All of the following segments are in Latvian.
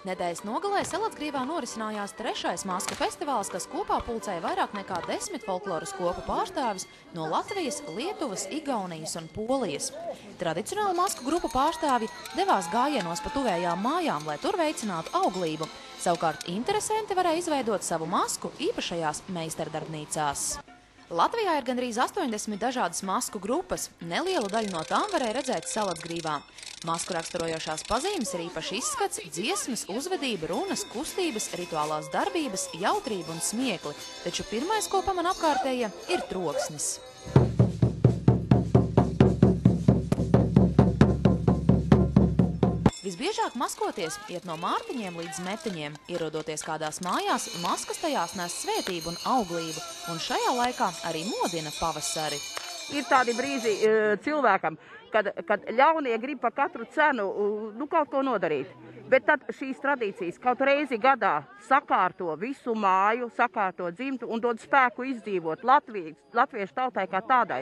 Nedēļas nogalē Salacgrīvā norisinājās 3. masku festivāls, kas kopā pulcēja vairāk nekā 10 folkloras kopu pārstāvis no Latvijas, Lietuvas, Igaunijas un Polijas. Tradicionāli masku grupu pārstāvji devās gājienos pa tuvējām mājām, lai tur veicinātu auglību. Savukārt interesanti varēja izveidot savu masku īpašajās meistardarbnīcās. Latvijā ir gandrīz 80 dažādas masku grupas. Nelielu daļu no tām varēja redzēt Salacgrīvā. Masku raksturojošās pazīmes ir īpaši izskats, dziesmas, uzvedība, runas, kustības, rituālās darbības, jautrība un smiekli. Taču pirmais, ko paman apkārtējie, ir troksnis. Visbiežāk maskoties iet no mārtiņiem līdz metiņiem. Ierodoties kādās mājās, maskas tajās nes svētību un auglību, un šajā laikā arī modina pavasari. Ir tādi brīži cilvēkam, kad ļaunie grib par katru cenu kaut ko nodarīt. Bet tad šīs tradīcijas kaut reizi gadā sakārto visu māju, sakārto dzimtu un dod spēku izdzīvot latviešu tautai kā tādai.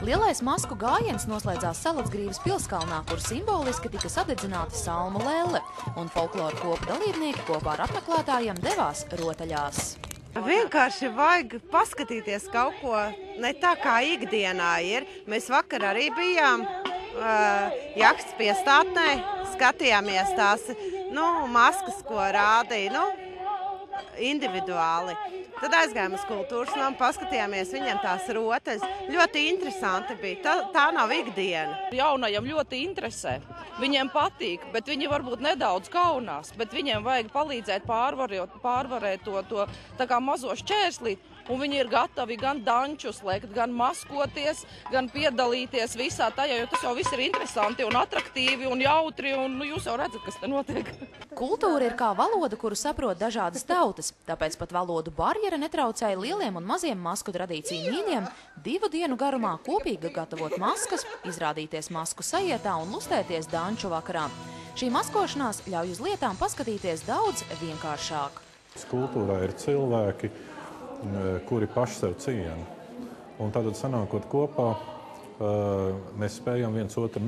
Lielais masku gājiens noslēdzās Salacgrīvas pilskalnā, kur simboliski tika sadedzināta salmu lelle, un folkloru kopu dalībnieki kopā ar apmeklētājiem devās rotaļās. Vienkārši vajag paskatīties kaut ko ne tā kā ikdienā ir. Mēs vakar arī bijām jahtas piestātnē, skatījāmies tās maskas, ko rādīja individuāli. Tad aizgājām uz kultūras namu, paskatījāmies viņiem tās rotaļas. Ļoti interesanti bija. Tā nav ikdiena. Jaunajiem ļoti interesē. Viņiem patīk, bet viņi varbūt nedaudz kaunās. Bet viņiem vajag palīdzēt pārvarēt to tā kā mazo šķērslīt. Un viņi ir gatavi gan dančus lekt, gan maskoties, gan piedalīties visā tajā, jo tas jau viss ir interesanti un atraktīvi un jautri, un jūs jau redzat, kas te notiek. Kultūra ir kā valoda, kuru saprot dažādas tautas, tāpēc pat valodu barjera netraucēja lieliem un maziem masku tradīciju mīļiem 2 dienu garumā kopīgi gatavot maskas, izrādīties masku sajietā un lustēties danču vakarā. Šī maskošanās ļauj uz lietām paskatīties daudz vienkāršāk. Kultūrā ir cilvēki, kuri paši sev ciena. Un tātad sanākot kopā, mēs spējam viens otru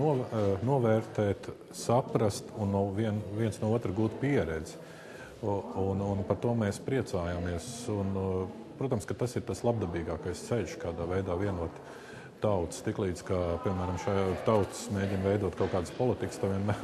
novērtēt, saprast un viens no otra gūt pieredzi. Un par to mēs priecājamies. Un, protams, ka tas ir tas labdabīgākais ceļš, kādā veidā vienot tautas. Tiklīdz, kā, piemēram, šajā tautas mēģina veidot kaut kādas politikas, tad vienmēr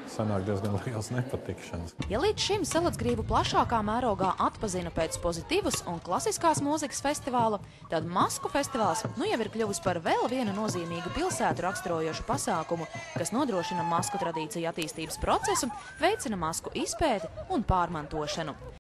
sanāk diezgan liels nepatikšanas. Ja līdz šim Salacgrīvu plašākā mērogā atpazina pēc pozitīvas un klasiskās mūzikas festivāla, tad masku festivāls jau ir kļuvis par vēl vienu nozīmīgu pilsētu raksturojošu pasākumu, kas nodrošina masku tradīciju attīstības procesu, veicina masku izpēti un pārmantošanu.